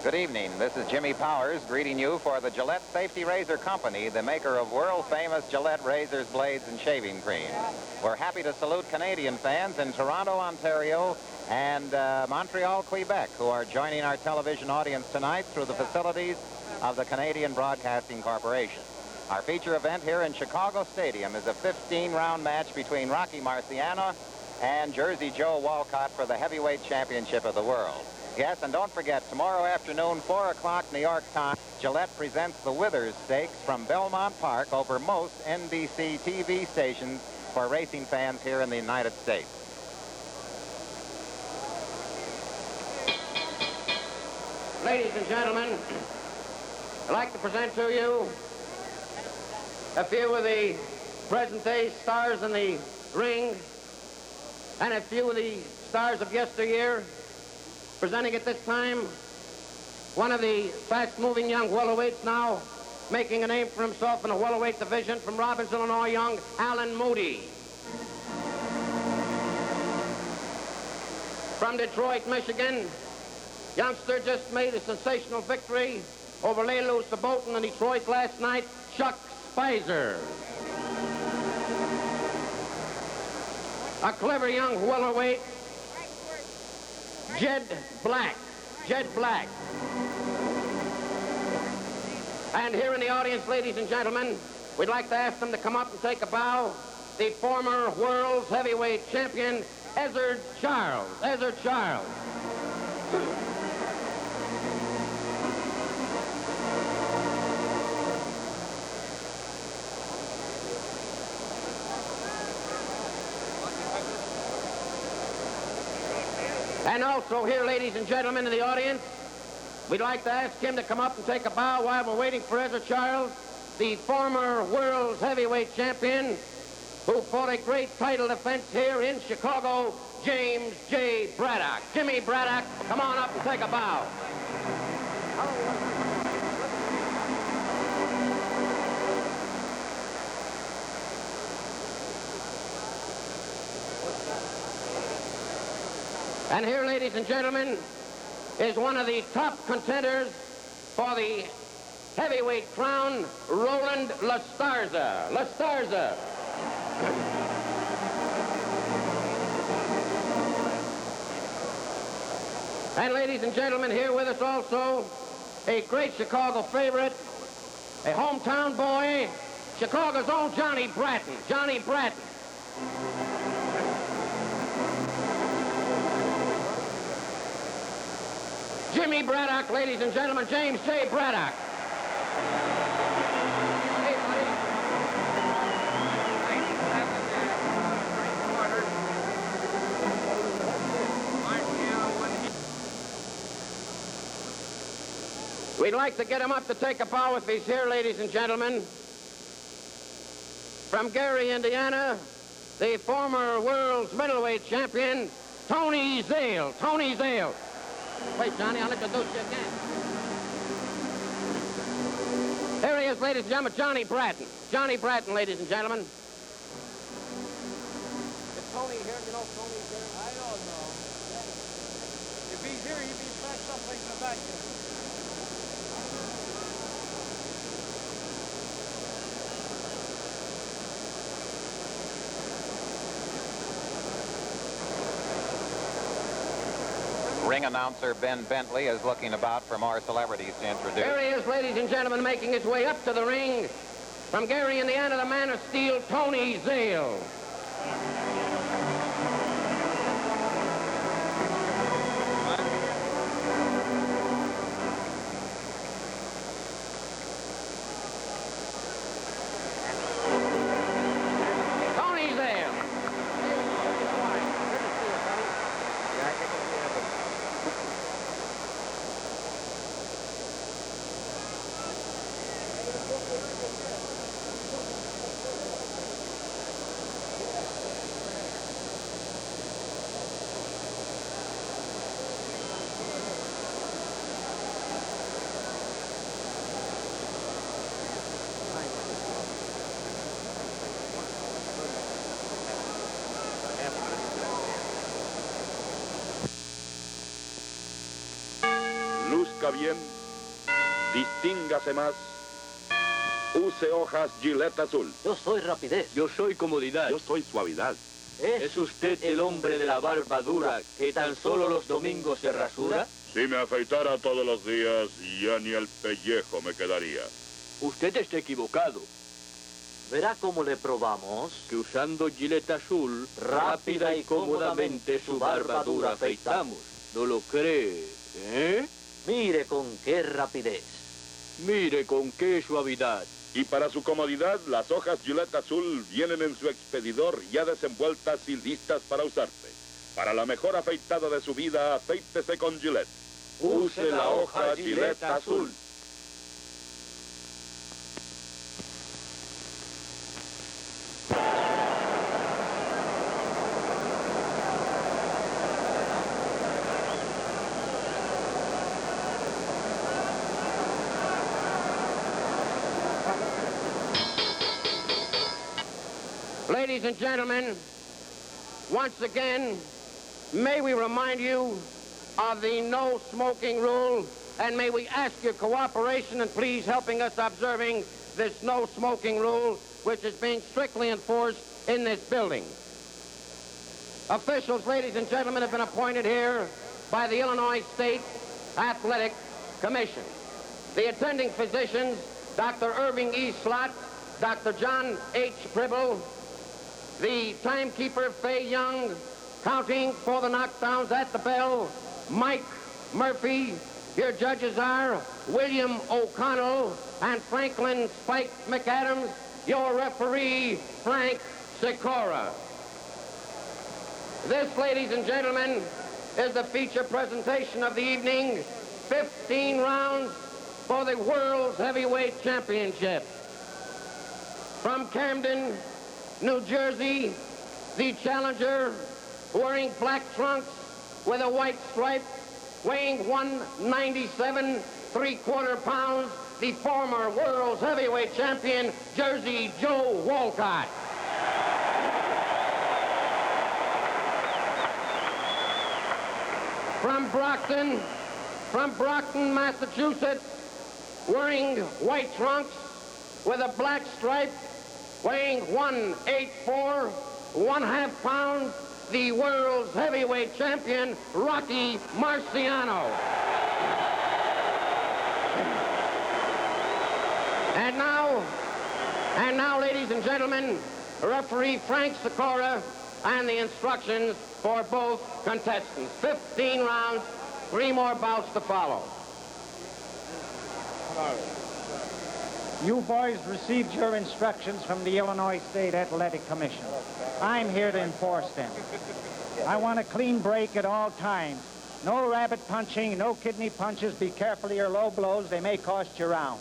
Good evening. This is Jimmy Powers greeting you for the Gillette Safety Razor Company, the maker of world-famous Gillette razors, blades, and shaving cream. We're happy to salute Canadian fans in Toronto, Ontario, and Montreal, Quebec, who are joining our television audience tonight through the facilities of the Canadian Broadcasting Corporation. Our feature event here in Chicago Stadium is a 15-round match between Rocky Marciano and Jersey Joe Walcott for the heavyweight championship of the world. Yes, and don't forget, tomorrow afternoon, 4 o'clock New York time, Gillette presents the Withers Stakes from Belmont Park over most NBC TV stations for racing fans here in the United States. Ladies and gentlemen, I'd like to present to you a few of the present-day stars in the ring and a few of the stars of yesteryear. Presenting at this time, one of the fast-moving young welterweights now, making a name for himself in the welterweight division from Robbins, Illinois, young Alan Moody. From Detroit, Michigan, youngster just made a sensational victory over Lelou Sabotin in Detroit last night, Chuck Spicer. A clever young welterweight, Jed Black. And here in the audience, ladies and gentlemen, we'd like to ask them to come up and take a bow. The former world's heavyweight champion, Ezzard Charles. Ezzard Charles. And also here, ladies and gentlemen, in the audience, we'd like to ask him to come up and take a bow while we're waiting for Ezzard Charles, the former world's heavyweight champion, who fought a great title defense here in Chicago, James J. Braddock. Jimmy Braddock, come on up and take a bow. And here, ladies and gentlemen, is one of the top contenders for the heavyweight crown, Roland LaStarza. LaStarza. And ladies and gentlemen, here with us also, a great Chicago favorite, a hometown boy, Chicago's own Johnny Bratton. Johnny Bratton. Jimmy Braddock, ladies and gentlemen, James J. Braddock. Hey, buddy. We'd like to get him up to take a bow if he's here, ladies and gentlemen. From Gary, Indiana, the former world's middleweight champion, Tony Zale. Tony Zale. Wait, Johnny, I'll introduce you again. Here he is, ladies and gentlemen, Johnny Bratton. Johnny Bratton, ladies and gentlemen. Is Tony here? You know Tony's here? I don't know. If he's here, he'd be back someplace in the back there. Ring announcer Ben Bentley is looking about for more celebrities to introduce. Here he is, ladies and gentlemen, making his way up to the ring. From Gary, Indiana, the man of steel, Tony Zale. Tony Zale. luzca bien, distíngase más, use hojas Gillette azul. Yo soy rapidez. Yo soy comodidad. Yo soy suavidad. ¿Es usted el hombre de la barba dura que tan solo los domingos se rasura? Si me afeitara todos los días, ya ni el pellejo me quedaría. Usted está equivocado. Verá cómo le probamos. Que usando Gillette azul, rápida y cómodamente su barba dura afeitamos. ¿No lo cree? ¿Eh? Mire con qué rapidez. Mire con qué suavidad. Y para su comodidad, las hojas Gillette azul vienen en su expedidor ya desenvueltas y listas para usarse. Para la mejor afeitada de su vida, afeítese con Gillette. Use la hoja Gillette azul. Ladies and gentlemen, once again, may we remind you of the no smoking rule, and may we ask your cooperation and please helping us observing this no smoking rule, which is being strictly enforced in this building. Officials, ladies and gentlemen, have been appointed here by the Illinois State Athletic Commission. The attending physicians, Dr. Irving E. Slott, Dr. John H. Pribble, the timekeeper, Fay Young, counting for the knockdowns at the bell, Mike Murphy. Your judges are William O'Connell and Franklin Spike McAdams. Your referee, Frank Sikora. This, ladies and gentlemen, is the feature presentation of the evening. 15 rounds for the World's Heavyweight Championship. From Camden, New Jersey, the challenger, wearing black trunks with a white stripe, weighing 197 3/4 pounds, the former world's heavyweight champion, Jersey Joe Walcott. From Brockton, Massachusetts, wearing white trunks with a black stripe, weighing 184 1/2 pounds, the world's heavyweight champion, Rocky Marciano. And now, ladies and gentlemen, referee Frank Sikora and the instructions for both contestants. 15 rounds, 3 more bouts to follow. You boys received your instructions from the Illinois State Athletic Commission. I'm here to enforce them. I want a clean break at all times. No rabbit punching, no kidney punches. Be careful of your low blows. They may cost you round.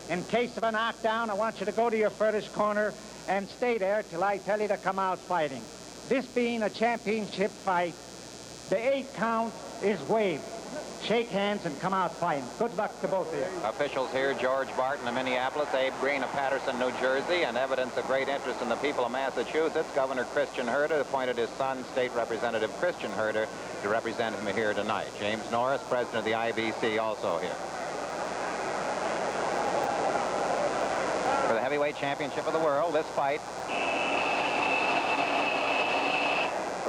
In case of a knockdown, I want you to go to your furthest corner and stay there till I tell you to come out fighting. This being a championship fight, the 8 count is waived. Shake hands and come out fighting. Good luck to both of you. Officials here, George Barton of Minneapolis, Abe Green of Patterson, New Jersey, and evidence of great interest in the people of Massachusetts. Governor Christian Herter appointed his son, State Representative Christian Herter, to represent him here tonight. James Norris, president of the IBC, also here. For the heavyweight championship of the world, this fight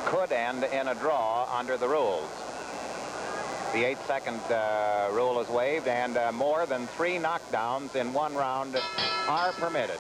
could end in a draw under the rules. The 8-second rule is waived, and more than 3 knockdowns in 1 round are permitted.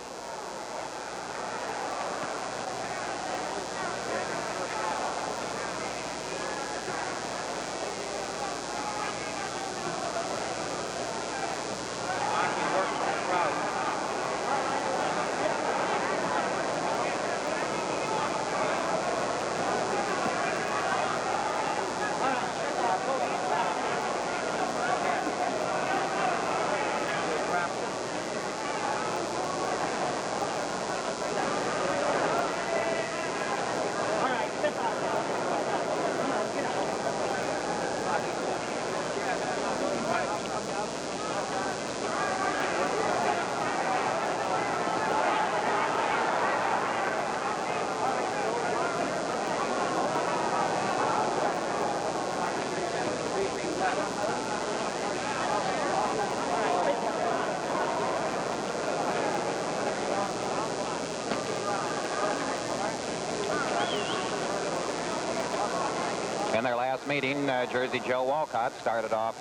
In their last meeting, Jersey Joe Walcott started off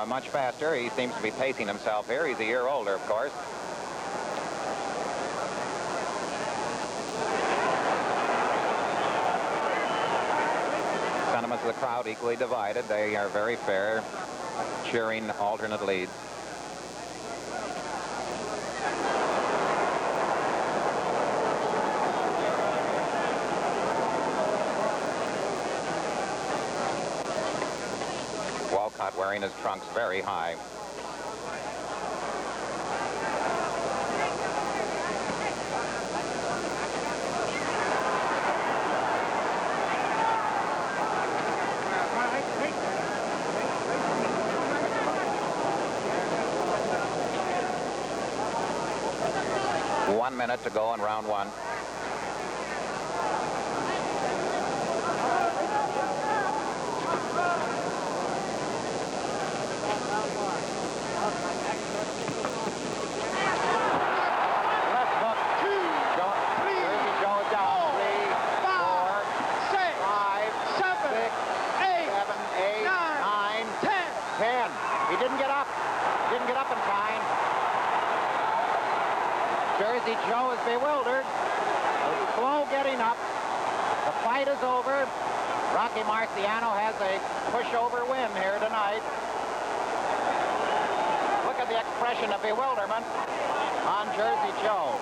much faster. He seems to be pacing himself here. He's a year older, of course. Sentiments of the crowd equally divided. They are very fair, cheering alternate leads. Walcott wearing his trunks very high. One minute to go in round one. Jersey Joe is bewildered. He's slow getting up. The fight is over. Rocky Marciano has a pushover win here tonight. Look at the expression of bewilderment on Jersey Joe.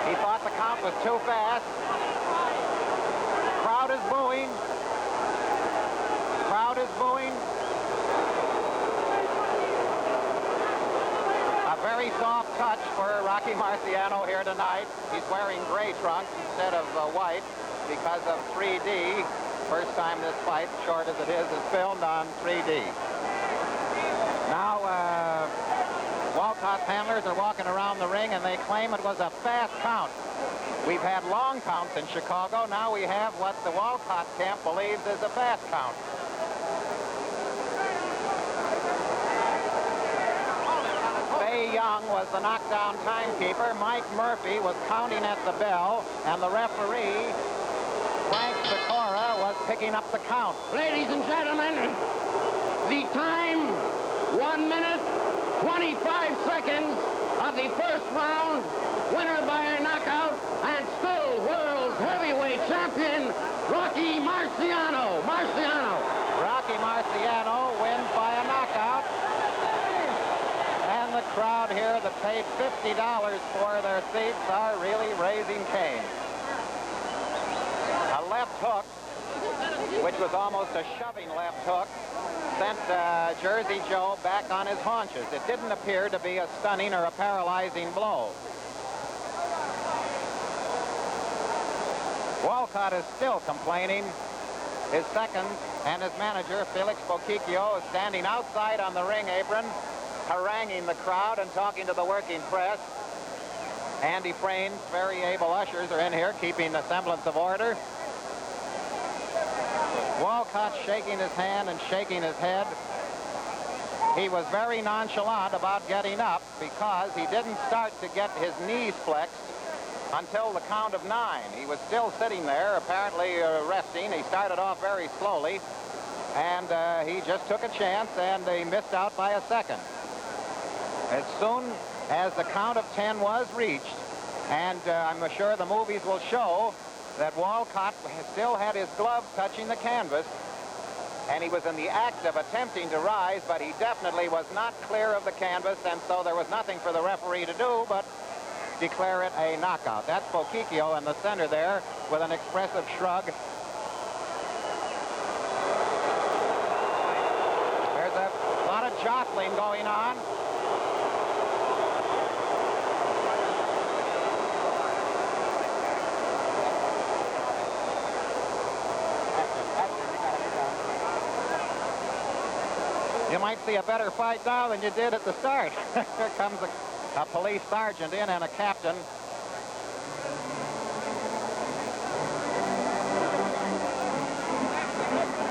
He thought the count was too fast. Crowd is booing. Crowd is booing. Very soft touch for Rocky Marciano here tonight. He's wearing gray trunks instead of white because of 3D. First time this fight, short as it is filmed on 3D. Now, Walcott's handlers are walking around the ring and they claim it was a fast count. We've had long counts in Chicago. Now we have what the Walcott camp believes is a fast count. Young was the knockdown timekeeper. Mike Murphy was counting at the bell, and the referee, Frank Sikora, was picking up the count. Ladies and gentlemen, the time, 1 minute, 25 seconds of the first round. Winner by a knockout, and still world's heavyweight champion, Rocky Marciano. Rocky Marciano wins by a knockout. And the crowd here that paid $50 for their seats are really raising Cain. A left hook, which was almost a shoving left hook, sent Jersey Joe back on his haunches. It didn't appear to be a stunning or a paralyzing blow. Walcott is still complaining. His second and his manager, Felix Boquicchio, is standing outside on the ring apron, haranguing the crowd and talking to the working press. Andy Frain's very able ushers are in here, keeping a semblance of order. Walcott shaking his hand and shaking his head. He was very nonchalant about getting up because he didn't start to get his knees flexed until the count of 9. He was still sitting there, apparently resting. He started off very slowly, and he just took a chance, and he missed out by a second. As soon as the count of 10 was reached, and I'm sure the movies will show that Walcott still had his glove touching the canvas, and he was in the act of attempting to rise, but he definitely was not clear of the canvas, and so there was nothing for the referee to do but declare it a knockout. That's Boquicchio in the center there with an expressive shrug. There's a lot of jostling going on. You might see a better fight now than you did at the start. Here comes a police sergeant in and a captain.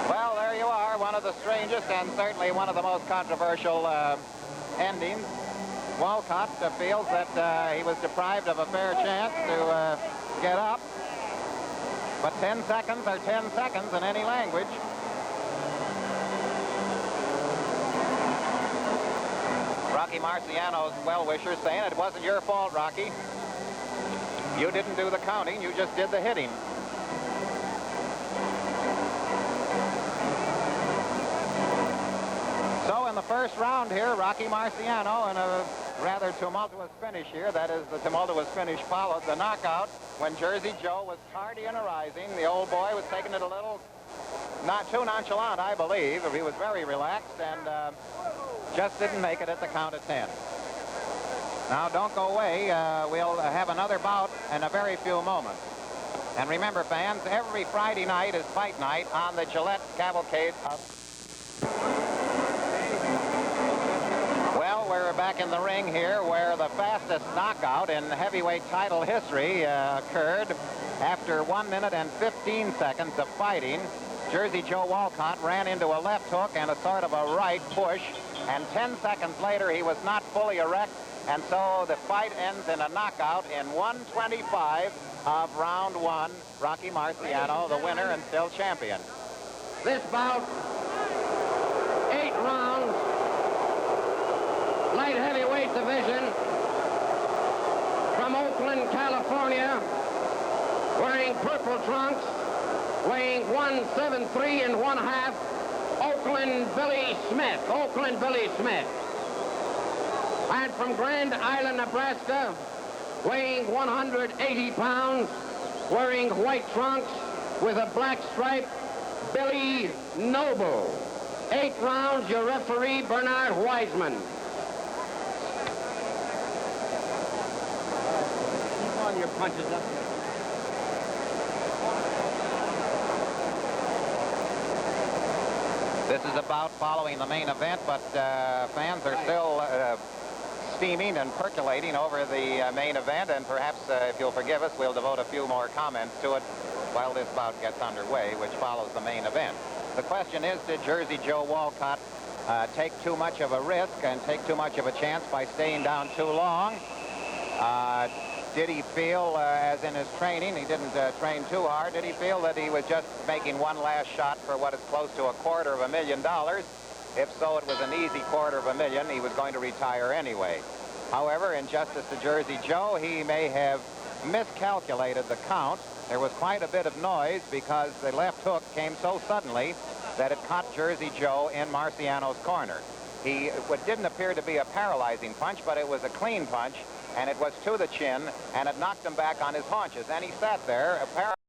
Well, there you are, one of the strangest and certainly one of the most controversial endings. Walcott feels that he was deprived of a fair chance to get up. But 10 seconds are 10 seconds in any language. Rocky Marciano's well-wishers saying it wasn't your fault, Rocky. You didn't do the counting, you just did the hitting. So in the first round here, Rocky Marciano in a rather tumultuous finish here. That is, the tumultuous finish followed the knockout when Jersey Joe was tardy in arising. The old boy was taking it a little, not too nonchalant, I believe. He was very relaxed and just didn't make it at the count of 10. Now, don't go away. We'll have another bout in a very few moments. And remember, fans, every Friday night is fight night on the Gillette Cavalcade. Well, we're back in the ring here where the fastest knockout in heavyweight title history occurred after 1 minute and 15 seconds of fighting. Jersey Joe Walcott ran into a left hook and a sort of a right push, and 10 seconds later he was not fully erect, and so the fight ends in a knockout in 1:25 of round 1. Rocky Marciano, the winner and still champion. This bout, 8 rounds, light heavyweight division, from Oakland, California, wearing purple trunks, weighing 173 1/2, Oakland Billy Smith. Oakland Billy Smith. And from Grand Island, Nebraska, weighing 180 pounds, wearing white trunks with a black stripe, Billy Noble. 8 rounds, your referee, Bernard Wiseman. Keep on your punches up there. This is about following the main event, but fans are still steaming and percolating over the main event, and perhaps, if you'll forgive us, we'll devote a few more comments to it while this bout gets underway, which follows the main event. The question is, did Jersey Joe Walcott take too much of a risk and take too much of a chance by staying down too long? Did he feel, as in his training, he didn't train too hard, did he feel that he was just making one last shot for what is close to $250,000? If so, it was an easy $250,000. He was going to retire anyway. However, in justice to Jersey Joe, he may have miscalculated the count. There was quite a bit of noise because the left hook came so suddenly that it caught Jersey Joe in Marciano's corner. It didn't appear to be a paralyzing punch, but it was a clean punch, and it was to the chin, and it knocked him back on his haunches. And he sat there,